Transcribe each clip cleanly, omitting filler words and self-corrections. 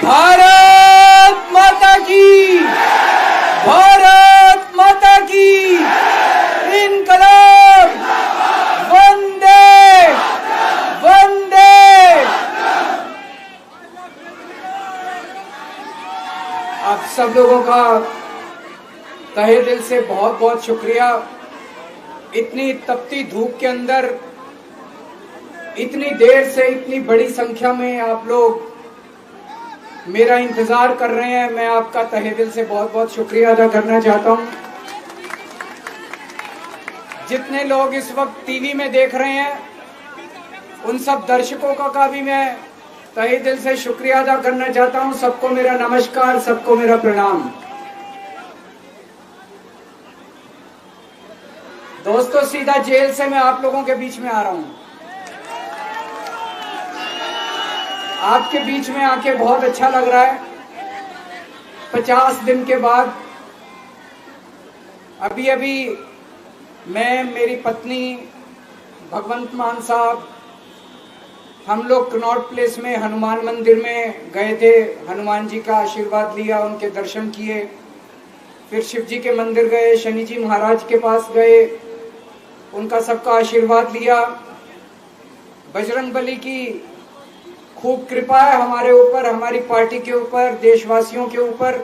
भारत माता की, भारत माता की, इनकलाब, वंदे वंदे। आप सब लोगों का तहे दिल से बहुत बहुत शुक्रिया। इतनी तपती धूप के अंदर इतनी देर से इतनी बड़ी संख्या में आप लोग मेरा इंतजार कर रहे हैं। मैं आपका तहे दिल से बहुत बहुत शुक्रिया अदा करना चाहता हूं। जितने लोग इस वक्त टीवी में देख रहे हैं उन सब दर्शकों का भी मैं तहे दिल से शुक्रिया अदा करना चाहता हूं। सबको मेरा नमस्कार, सबको मेरा प्रणाम। दोस्तों, सीधा जेल से मैं आप लोगों के बीच में आ रहा हूं। आपके बीच में आके बहुत अच्छा लग रहा है। 50 दिन के बाद अभी मैं, मेरी पत्नी भगवंत मान साहब, हम लोग कनॉट प्लेस में हनुमान मंदिर में गए थे। हनुमान जी का आशीर्वाद लिया, उनके दर्शन किए। फिर शिव जी के मंदिर गए, शनि जी महाराज के पास गए, उनका सबका आशीर्वाद लिया। बजरंग बली की खूब कृपा है हमारे ऊपर, हमारी पार्टी के ऊपर, देशवासियों के ऊपर।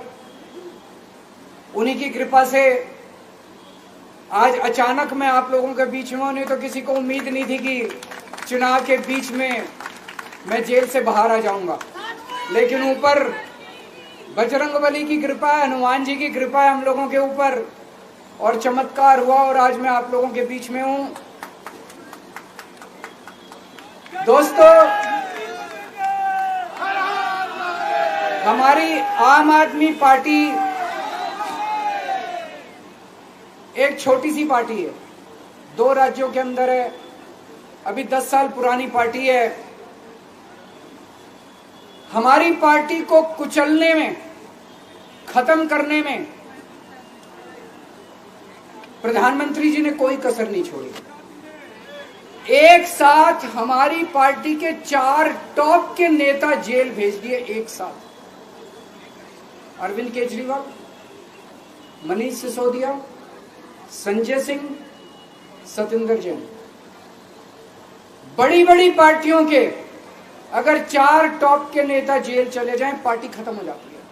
उन्हीं की कृपा से आज अचानक मैं आप लोगों के बीच में हूं। नहीं तो किसी को उम्मीद नहीं थी कि चुनाव के बीच में मैं जेल से बाहर आ जाऊंगा। लेकिन ऊपर बजरंग बली की कृपा है, हनुमान जी की कृपा है हम लोगों के ऊपर, और चमत्कार हुआ और आज मैं आप लोगों के बीच में हूं। दोस्तों, हमारी आम आदमी पार्टी एक छोटी सी पार्टी है, 2 राज्यों के अंदर है, अभी 10 साल पुरानी पार्टी है। हमारी पार्टी को कुचलने में, खत्म करने में प्रधानमंत्री जी ने कोई कसर नहीं छोड़ी। एक साथ हमारी पार्टी के 4 टॉप के नेता जेल भेज दिए एक साथ। अरविंद केजरीवाल, मनीष सिसोदिया, संजय सिंह, सतिंदर जैन। बड़ी बड़ी पार्टियों के अगर 4 टॉप के नेता जेल चले जाएं, पार्टी खत्म हो जाती है।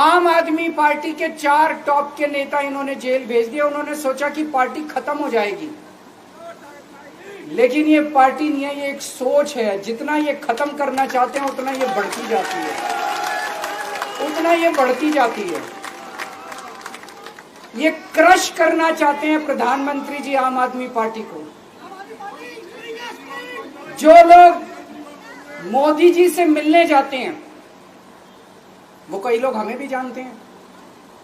आम आदमी पार्टी के 4 टॉप के नेता इन्होंने जेल भेज दिया। उन्होंने सोचा कि पार्टी खत्म हो जाएगी, लेकिन ये पार्टी नहीं है, ये एक सोच है। जितना ये खत्म करना चाहते हैं उतना ये बढ़ती जाती है, उतना ये बढ़ती जाती है। ये क्रश करना चाहते हैं प्रधानमंत्री जी आम आदमी पार्टी को। जो लोग मोदी जी से मिलने जाते हैं, वो कई लोग हमें भी जानते हैं,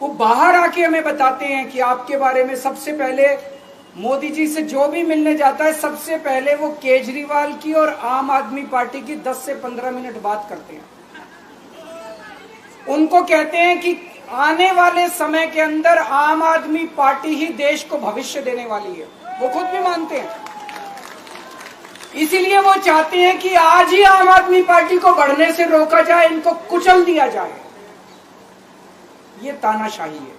वो बाहर आके हमें बताते हैं कि आपके बारे में सबसे पहले मोदी जी से जो भी मिलने जाता है, सबसे पहले वो केजरीवाल की और आम आदमी पार्टी की 10 से 15 मिनट बात करते हैं। उनको कहते हैं कि आने वाले समय के अंदर आम आदमी पार्टी ही देश को भविष्य देने वाली है। वो खुद भी मानते हैं। इसीलिए वो चाहते हैं कि आज ही आम आदमी पार्टी को बढ़ने से रोका जाए, इनको कुचल दिया जाए। ये तानाशाही है।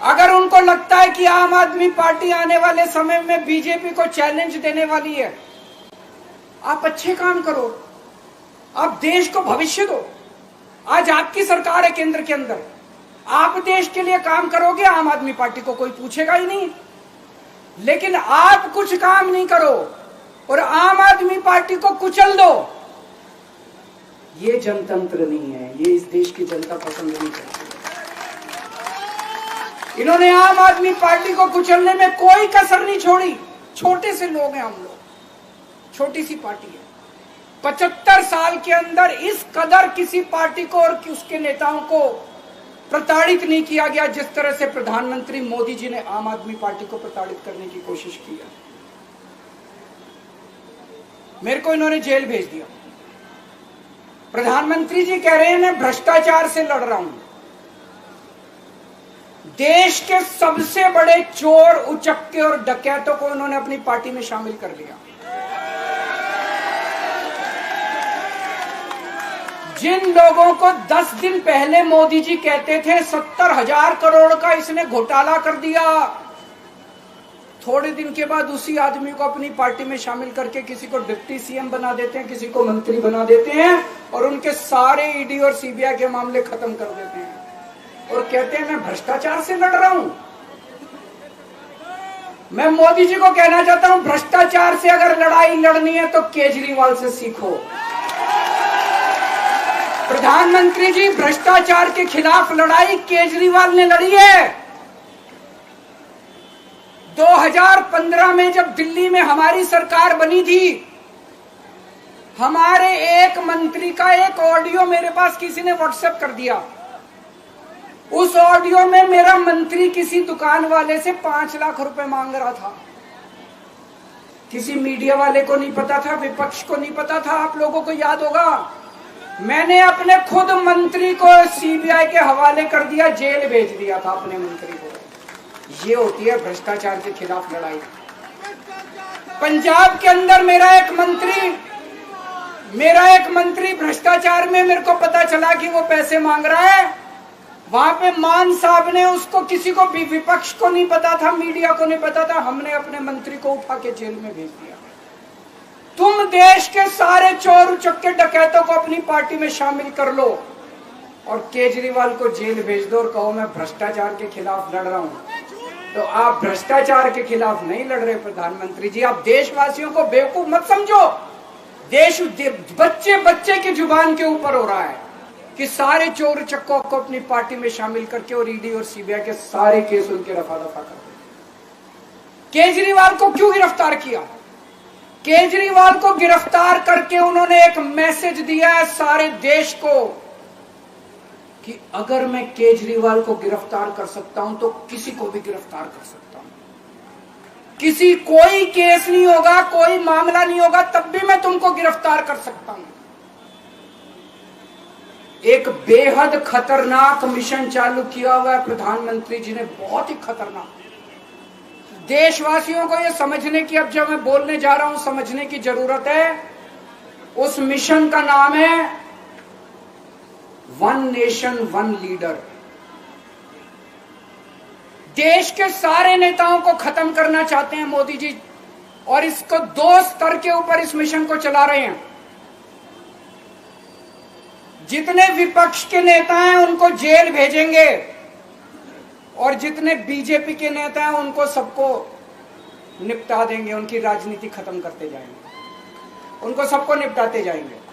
अगर उनको लगता है कि आम आदमी पार्टी आने वाले समय में बीजेपी को चैलेंज देने वाली है, आप अच्छे काम करो, आप देश को भविष्य दो। आज आपकी सरकार है केंद्र के अंदर, आप देश के लिए काम करोगे, आम आदमी पार्टी को कोई पूछेगा ही नहीं। लेकिन आप कुछ काम नहीं करो और आम आदमी पार्टी को कुचल दो, ये जनतंत्र नहीं है, ये इस देश की जनता पसंद नहीं करती। इन्होंने आम आदमी पार्टी को कुचलने में कोई कसर नहीं छोड़ी। छोटे से लोग हैं हम लोग, छोटी सी पार्टी है। 75 साल के अंदर इस कदर किसी पार्टी को और उसके नेताओं को प्रताड़ित नहीं किया गया जिस तरह से प्रधानमंत्री मोदी जी ने आम आदमी पार्टी को प्रताड़ित करने की कोशिश की है। मेरे को इन्होंने जेल भेज दिया। प्रधानमंत्री जी कह रहे हैं मैं भ्रष्टाचार से लड़ रहा हूं। देश के सबसे बड़े चोर, उचक्के और डकैतों को उन्होंने अपनी पार्टी में शामिल कर लिया। जिन लोगों को 10 दिन पहले मोदी जी कहते थे 70,000 करोड़ का इसने घोटाला कर दिया, थोड़े दिन के बाद उसी आदमी को अपनी पार्टी में शामिल करके किसी को डिप्टी सीएम बना देते हैं, किसी को मंत्री बना देते हैं और उनके सारे ईडी और सीबीआई के मामले खत्म कर देते हैं और कहते हैं मैं भ्रष्टाचार से लड़ रहा हूं। मैं मोदी जी को कहना चाहता हूं, भ्रष्टाचार से अगर लड़ाई लड़नी है तो केजरीवाल से सीखो। प्रधानमंत्री जी, भ्रष्टाचार के खिलाफ लड़ाई केजरीवाल ने लड़ी है। 2015 में जब दिल्ली में हमारी सरकार बनी थी, हमारे एक मंत्री का एक ऑडियो मेरे पास किसी ने व्हाट्सएप कर दिया। उस ऑडियो में मेरा मंत्री किसी दुकान वाले से 5 लाख रुपए मांग रहा था। किसी मीडिया वाले को नहीं पता था, विपक्ष को नहीं पता था। आप लोगों को याद होगा, मैंने अपने खुद मंत्री को सीबीआई के हवाले कर दिया, जेल भेज दिया था अपने मंत्री को। ये होती है भ्रष्टाचार के खिलाफ लड़ाई। पंजाब के अंदर मेरा एक मंत्री भ्रष्टाचार में, मेरे को पता चला कि वो पैसे मांग रहा है। वहां पे मान साहब ने उसको, किसी को भी, विपक्ष को नहीं पता था, मीडिया को नहीं पता था, हमने अपने मंत्री को उठा के जेल में भेज दिया। तुम देश के सारे चोर उचक्के डकैतों को अपनी पार्टी में शामिल कर लो और केजरीवाल को जेल भेज दो और कहो मैं भ्रष्टाचार के खिलाफ लड़ रहा हूं। तो आप भ्रष्टाचार के खिलाफ नहीं लड़ रहे प्रधानमंत्री जी। आप देशवासियों को बेवकूफ मत समझो। देश बच्चे बच्चे की जुबान के ऊपर हो रहा है कि सारे चोर चक्कों को अपनी पार्टी में शामिल करके और ईडी और सीबीआई के सारे केस उनके रफा दफा कर दे। केजरीवाल को क्यों गिरफ्तार किया? केजरीवाल को गिरफ्तार करके उन्होंने एक मैसेज दिया है सारे देश को कि अगर मैं केजरीवाल को गिरफ्तार कर सकता हूं तो किसी को भी गिरफ्तार कर सकता हूं। कोई केस नहीं होगा, कोई मामला नहीं होगा, तब भी मैं तुमको गिरफ्तार कर सकता हूं। एक बेहद खतरनाक मिशन चालू किया हुआ है प्रधानमंत्री जी ने, बहुत ही खतरनाक। देशवासियों को यह समझने की, अब जब मैं बोलने जा रहा हूं, समझने की जरूरत है। उस मिशन का नाम है वन नेशन वन लीडर। देश के सारे नेताओं को खत्म करना चाहते हैं मोदी जी और इसको 2 स्तर के ऊपर इस मिशन को चला रहे हैं। जितने विपक्ष के नेता हैं उनको जेल भेजेंगे और जितने बीजेपी के नेता हैं उनको सबको निपटा देंगे, उनकी राजनीति खत्म करते जाएंगे, उनको सबको निपटाते जाएंगे।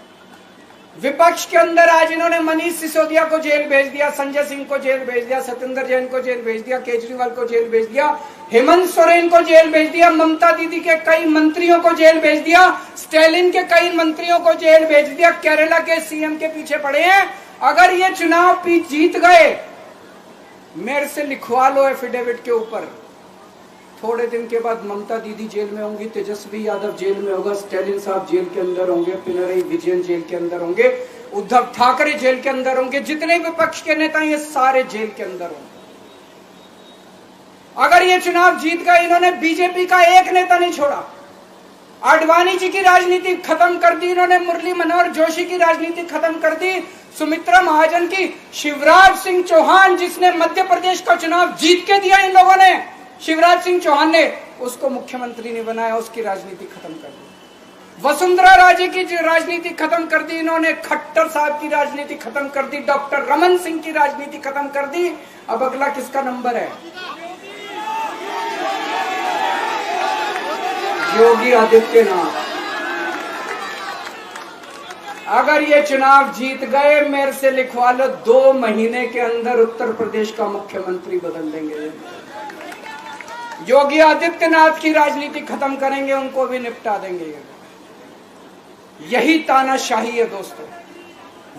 विपक्ष के अंदर आज इन्होंने मनीष सिसोदिया को जेल भेज दिया, संजय सिंह को जेल भेज दिया, सत्येंद्र जैन को जेल भेज दिया, केजरीवाल को जेल भेज दिया, हेमंत सोरेन को जेल भेज दिया, ममता दीदी के कई मंत्रियों को जेल भेज दिया, स्टालिन के कई मंत्रियों को जेल भेज दिया, केरला के सीएम के पीछे पड़े हैं। अगर ये चुनाव जीत गए, मेरे से लिखवा लो एफिडेविट के ऊपर, थोड़े दिन के बाद ममता दीदी जेल में होंगी, तेजस्वी यादव जेल में होगा, स्टालिन साहब जेल के अंदर होंगे, पिनरई विजयन जेल के अंदर होंगे, उद्धव ठाकरे जेल के अंदर होंगे, जितने विपक्ष के नेता ये सारे जेल के अंदर होंगे। अगर ये चुनाव जीत गए, इन्होंने बीजेपी का एक नेता नहीं छोड़ा। आडवाणी जी की राजनीति खत्म कर दी इन्होंने, मुरली मनोहर जोशी की राजनीति खत्म कर दी, सुमित्रा महाजन की, शिवराज सिंह चौहान जिसने मध्य प्रदेश का चुनाव जीत के दिया इन लोगों ने, शिवराज सिंह चौहान ने उसको मुख्यमंत्री नहीं बनाया, उसकी राजनीति खत्म कर दी। वसुंधरा राजे की राजनीति खत्म कर दी इन्होंने, खट्टर साहब की राजनीति खत्म कर दी, डॉक्टर रमन सिंह की राजनीति खत्म कर दी। अब अगला किसका नंबर है? योगी आदित्यनाथ। अगर ये चुनाव जीत गए, मेरे से लिखवा लो, 2 महीने के अंदर उत्तर प्रदेश का मुख्यमंत्री बदल देंगे। योगी आदित्यनाथ की राजनीति खत्म करेंगे, उनको भी निपटा देंगे। यही तानाशाही है दोस्तों।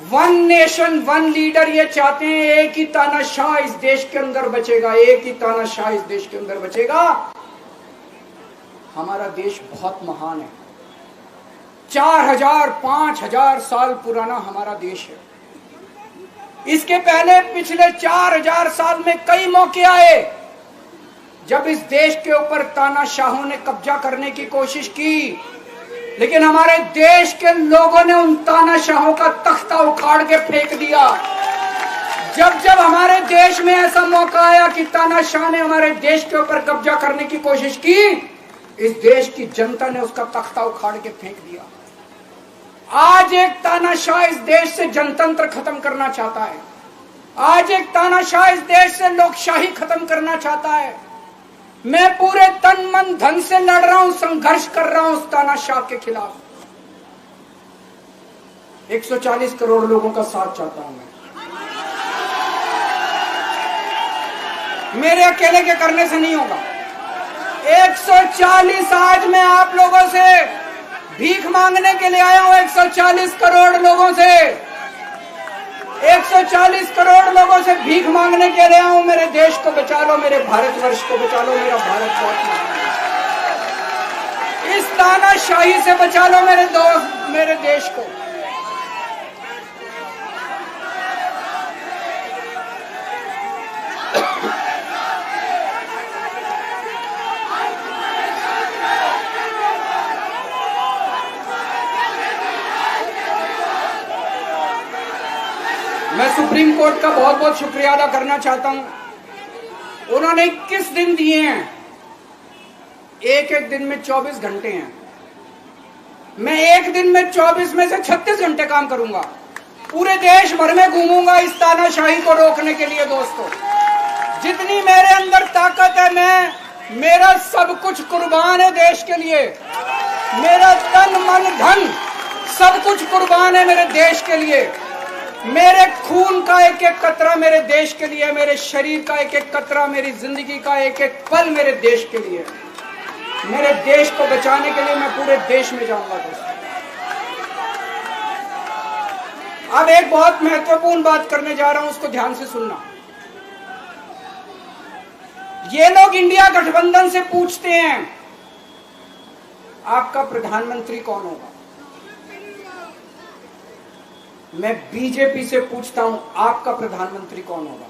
वन नेशन वन लीडर ये चाहते हैं, एक ही तानाशाह इस देश के अंदर बचेगा, एक ही तानाशाह इस देश के अंदर बचेगा। हमारा देश बहुत महान है, 4000 5000 साल पुराना हमारा देश है। इसके पहले पिछले 4000 साल में कई मौके आए जब इस देश के ऊपर तानाशाहों ने कब्जा करने की कोशिश की। लेकिन हमारे देश के लोगों ने उन तानाशाहों का तख्ता उखाड़ के फेंक दिया। जब जब हमारे देश में ऐसा मौका आया कि तानाशाह ने हमारे देश के ऊपर कब्जा करने की कोशिश की, इस देश की जनता ने उसका तख्ता उखाड़ के फेंक दिया। आज एक तानाशाह इस देश से जनतंत्र खत्म करना चाहता है। आज एक तानाशाह इस देश से लोकशाही खत्म करना चाहता है। मैं पूरे तन मन धन से लड़ रहा हूं, संघर्ष कर रहा हूं उस तानाशाह के खिलाफ। 140 करोड़ लोगों का साथ चाहता हूं मैं। मेरे अकेले के करने से नहीं होगा। 140 आज मैं आप लोगों से भीख मांगने के लिए आया हूं। 140 करोड़ लोगों से 140 करोड़ लोगों से भीख मांगने के लिए आया हूं। मेरे देश को बचा लो, मेरे भारतवर्ष को बचा लो, मेरा भारत बहुत इस तानाशाही से बचा लो मेरे दोस्त, मेरे देश को। मैं सुप्रीम कोर्ट का बहुत बहुत शुक्रिया अदा करना चाहता हूं। उन्होंने 21 दिन दिए हैं, एक एक दिन में 24 घंटे हैं। मैं एक दिन में 24 में से 36 घंटे काम करूंगा। पूरे देश भर में घूमूंगा इस तानाशाही को रोकने के लिए। दोस्तों, जितनी मेरे अंदर ताकत है, मेरा सब कुछ कुर्बान है देश के लिए। मेरा तन मन धन सब कुछ कुर्बान है मेरे देश के लिए। मेरे खून का एक एक कतरा मेरे देश के लिए, मेरे शरीर का एक एक कतरा, मेरी जिंदगी का एक एक पल मेरे देश के लिए। मेरे देश को बचाने के लिए मैं पूरे देश में जाऊंगा। दोस्तों, अब एक बहुत महत्वपूर्ण बात करने जा रहा हूं, उसको ध्यान से सुनना। ये लोग इंडिया गठबंधन से पूछते हैं आपका प्रधानमंत्री कौन होगा। मैं बीजेपी से पूछता हूं आपका प्रधानमंत्री कौन होगा।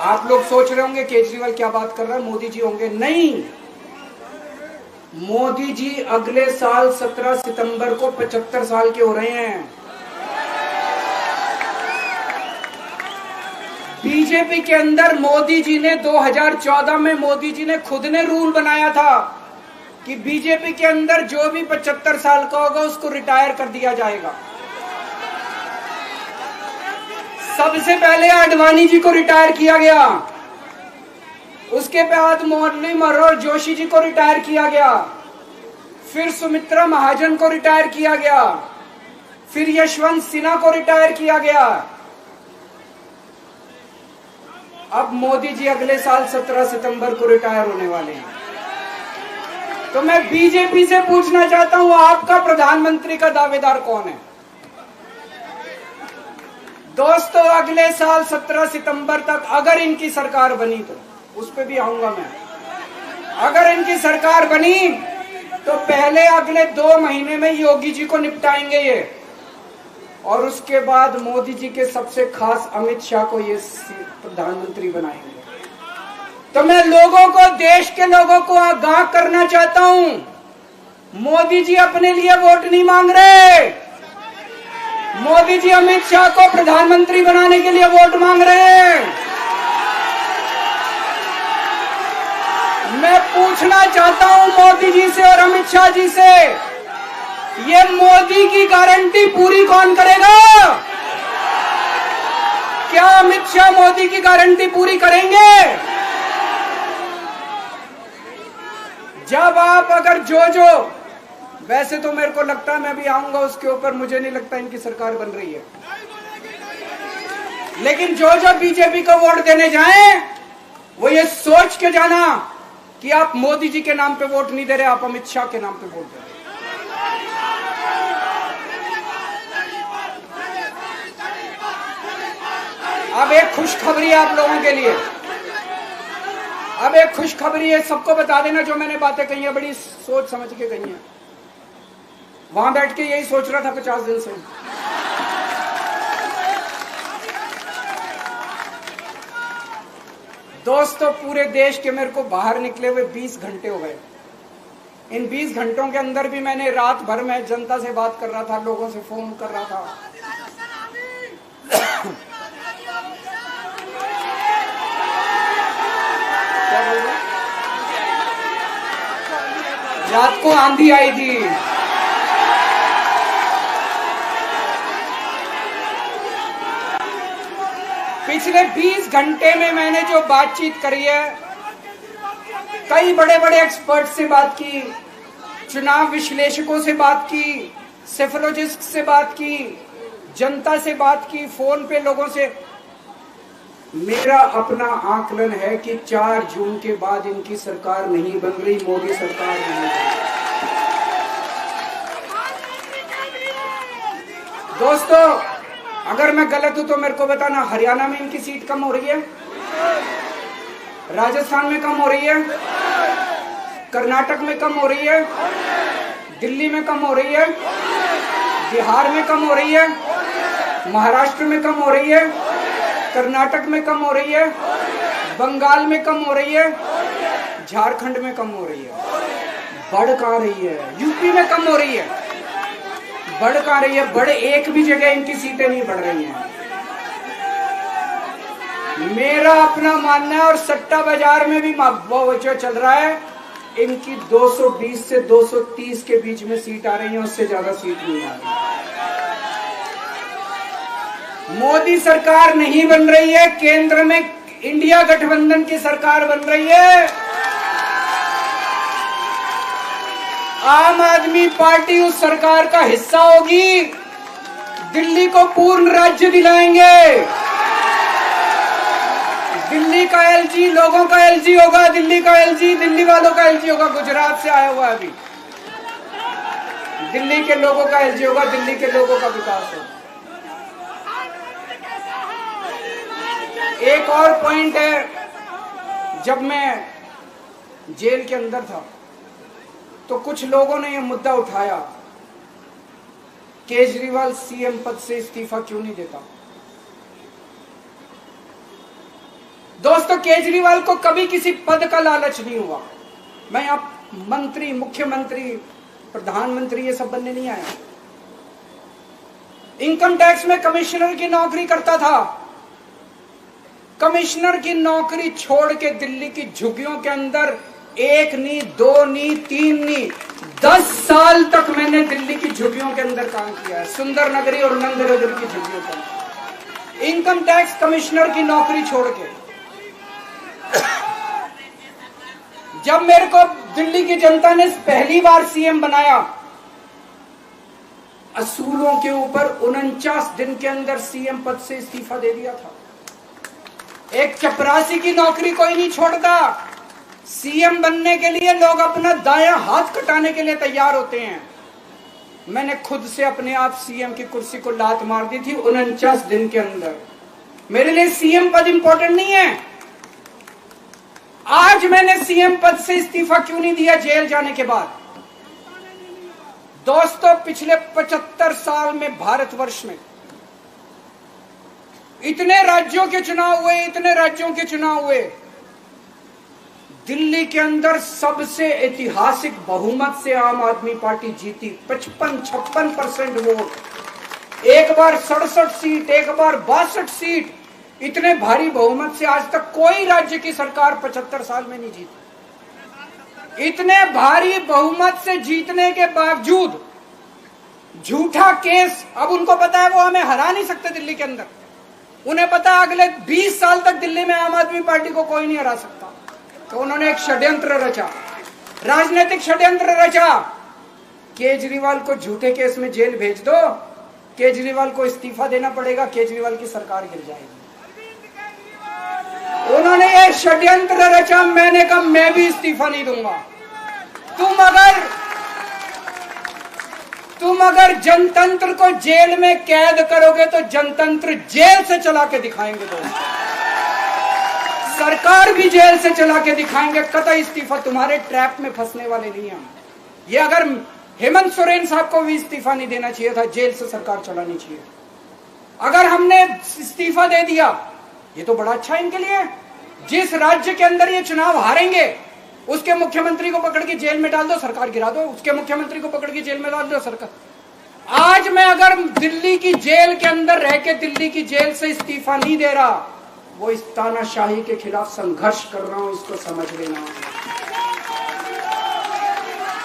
आप लोग सोच रहे होंगे केजरीवाल क्या बात कर रहा है, मोदी जी होंगे। नहीं, मोदी जी अगले साल 17 सितंबर को 75 साल के हो रहे हैं। बीजेपी के अंदर मोदी जी ने 2014 में मोदी जी ने खुद ने रूल बनाया था कि बीजेपी के अंदर जो भी 75 साल का होगा उसको रिटायर कर दिया जाएगा। सबसे पहले आडवाणी जी को रिटायर किया गया, उसके बाद मुरली मनोहर जोशी जी को रिटायर किया गया, फिर सुमित्रा महाजन को रिटायर किया गया, फिर यशवंत सिन्हा को रिटायर किया गया। अब मोदी जी अगले साल 17 सितंबर को रिटायर होने वाले हैं। तो मैं बीजेपी से पूछना चाहता हूं आपका प्रधानमंत्री का दावेदार कौन है। दोस्तों, अगले साल 17 सितंबर तक अगर इनकी सरकार बनी, तो उस पे भी आऊंगा मैं। अगर इनकी सरकार बनी तो पहले अगले 2 महीने में योगी जी को निपटाएंगे ये, और उसके बाद मोदी जी के सबसे खास अमित शाह को ये प्रधानमंत्री बनाएंगे। तो मैं लोगों को, देश के लोगों को आगाह करना चाहता हूं, मोदी जी अपने लिए वोट नहीं मांग रहे। मोदी जी अमित शाह को प्रधानमंत्री बनाने के लिए वोट मांग रहे हैं। मैं पूछना चाहता हूं मोदी जी से और अमित शाह जी से, ये मोदी की गारंटी पूरी कौन करेगा? क्या अमित शाह मोदी की गारंटी पूरी करेंगे? जब आप अगर जो वैसे तो मेरे को लगता है मैं भी आऊंगा उसके ऊपर, मुझे नहीं लगता इनकी सरकार बन रही है, लेकिन जो बीजेपी को वोट देने जाएं वो ये सोच के जाना कि आप मोदी जी के नाम पे वोट नहीं दे रहे, आप अमित शाह के नाम पे वोट दे रहे। अब एक खुशखबरी है आप लोगों के लिए, अब एक खुशखबरी है। सबको बता देना जो मैंने बातें कही है बड़ी सोच समझ के कही है। वहां बैठ के यही सोच रहा था 50 दिन से। दोस्तों, पूरे देश के मेरे को बाहर निकले हुए 20 घंटे हो गए। इन 20 घंटों के अंदर भी मैंने रात भर में जनता से बात कर रहा था, लोगों से फोन कर रहा था। क्या बोल रहे? रात को आंधी आई थी। पिछले 20 घंटे में मैंने जो बातचीत करी है, कई बड़े बड़े एक्सपर्ट से बात की, चुनाव विश्लेषकों से बात की, सेफोलॉजिस्ट से बात की, जनता से बात की, फोन पे लोगों से। मेरा अपना आकलन है कि 4 जून के बाद इनकी सरकार नहीं बन रही, मोदी सरकार नहीं बन रही। दोस्तों, अगर मैं गलत हूं तो मेरे को बताना। हरियाणा में इनकी सीट कम हो रही है, राजस्थान में कम हो रही है, कर्नाटक में कम हो रही है, दिल्ली में कम हो रही है, बिहार में कम हो रही है, महाराष्ट्र में कम हो रही है, कर्नाटक में कम हो रही है, बंगाल में कम हो रही है, झारखंड में कम हो रही है। बढ़ कहां रही है? यूपी में कम हो रही है, बढ़ कहां रही है? बड़े एक भी जगह इनकी सीटें नहीं बढ़ रही हैं। मेरा अपना मानना है, और सट्टा बाजार में भी वो जो चल रहा है, इनकी 220 से 230 के बीच में सीट आ रही है, उससे ज्यादा सीट नहीं आ रही। मोदी सरकार नहीं बन रही है, केंद्र में इंडिया गठबंधन की सरकार बन रही है। आम आदमी पार्टी उस सरकार का हिस्सा होगी। दिल्ली को पूर्ण राज्य दिलाएंगे। दिल्ली का एलजी लोगों का एलजी होगा, दिल्ली का एलजी दिल्ली वालों का एलजी होगा। गुजरात से आया हुआ अभी, दिल्ली के लोगों का एलजी होगा, दिल्ली के लोगों का विकास होगा। एक और पॉइंट है, जब मैं जेल के अंदर था तो कुछ लोगों ने यह मुद्दा उठाया, केजरीवाल सीएम पद से इस्तीफा क्यों नहीं देता। दोस्तों, केजरीवाल को कभी किसी पद का लालच नहीं हुआ। मैं यहां मंत्री, मुख्यमंत्री, प्रधानमंत्री ये सब बनने नहीं आया। इनकम टैक्स में कमिश्नर की नौकरी करता था। कमिश्नर की नौकरी छोड़ के दिल्ली की झुग्गियों के अंदर 1 नहीं, 2 नहीं, 3 नहीं, 10 साल तक मैंने दिल्ली की झुग्गियों के अंदर काम किया है, सुंदर नगरी और नंदनगर की झुग्गियों के अंदर। इनकम टैक्स कमिश्नर की नौकरी छोड़ के जब मेरे को दिल्ली की जनता ने पहली बार सीएम बनाया, असूलों के ऊपर 49 दिन के अंदर सीएम पद से इस्तीफा दे दिया था। एक चपरासी की नौकरी कोई नहीं छोड़ता। सीएम बनने के लिए लोग अपना दायां हाथ कटाने के लिए तैयार होते हैं। मैंने खुद से अपने आप सीएम की कुर्सी को लात मार दी थी 49 दिन के अंदर। मेरे लिए सीएम पद इंपॉर्टेंट नहीं है। आज मैंने सीएम पद से इस्तीफा क्यों नहीं दिया जेल जाने के बाद? दोस्तों, पिछले 75 साल में भारतवर्ष में इतने राज्यों के चुनाव हुए, इतने राज्यों के चुनाव हुए, दिल्ली के अंदर सबसे ऐतिहासिक बहुमत से आम आदमी पार्टी जीती। 55-56% वोट, एक बार 67 सीट, एक बार 62 सीट। इतने भारी बहुमत से आज तक कोई राज्य की सरकार 75 साल में नहीं जीती। इतने भारी बहुमत से जीतने के बावजूद झूठा केस, अब उनको पता है वो हमें हरा नहीं सकते दिल्ली के अंदर। उन्हें पता है अगले 20 साल तक दिल्ली में आम आदमी पार्टी को कोई नहीं हरा सकता। तो उन्होंने एक षड्यंत्र रचा, राजनीतिक षड्यंत्र रचा। केजरीवाल को झूठे केस में जेल भेज दो, केजरीवाल को इस्तीफा देना पड़ेगा, केजरीवाल की सरकार गिर जाएगी। उन्होंने ये षड्यंत्र रचा। मैंने कहा मैं भी इस्तीफा नहीं दूंगा। तुम अगर जनतंत्र को जेल में कैद करोगे तो जनतंत्र जेल से चला के दिखाएंगे। तो सरकार भी जेल से चला के दिखाएंगे। कतई इस्तीफा, तुम्हारे ट्रैप में फंसने वाले नहीं हम। ये अगर हेमंत सोरेन साहब को भी इस्तीफा नहीं देना चाहिए था, जेल से सरकार चलानी चाहिए। अगर हमने इस्तीफा दे दिया, ये तो बड़ा अच्छा इनके लिए। जिस राज्य के अंदर ये चुनाव हारेंगे उसके मुख्यमंत्री को पकड़ के जेल में डाल दो, सरकार गिरा दो। उसके मुख्यमंत्री को पकड़ के जेल में डाल दो, सरकार। आज मैं अगर दिल्ली की जेल के अंदर रह के दिल्ली की जेल से इस्तीफा नहीं दे रहा, वो इस तानाशाही के खिलाफ संघर्ष कर रहा हूं, इसको समझ लेना।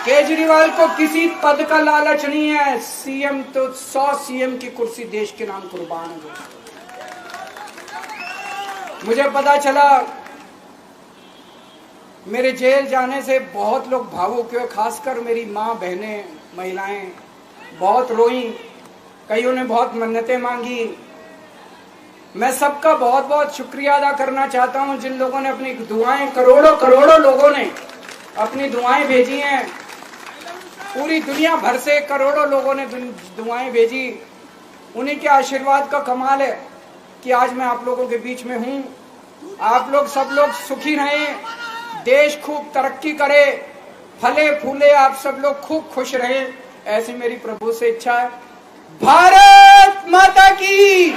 केजरीवाल को किसी पद का लालच नहीं है। सीएम तो 100 सीएम की कुर्सी देश के नाम कुर्बान है। मुझे पता चला मेरे जेल जाने से बहुत लोग भावुक हुए, खासकर मेरी माँ, बहनें, महिलाएं बहुत रोई, कईयों ने बहुत मन्नतें मांगी। मैं सबका बहुत बहुत शुक्रिया अदा करना चाहता हूं जिन लोगों ने अपनी दुआएं, करोड़ों लोगों ने अपनी दुआएं भेजी हैं। पूरी दुनिया भर से करोड़ों लोगों ने दुआएं भेजी। उन्हीं के आशीर्वाद का कमाल है कि आज मैं आप लोगों के बीच में हूं। आप लोग सब लोग सुखी रहें, देश खूब तरक्की करे, फले फूले, आप सब लोग खूब खुश रहें, ऐसी मेरी प्रभु से इच्छा है। भारत माता की।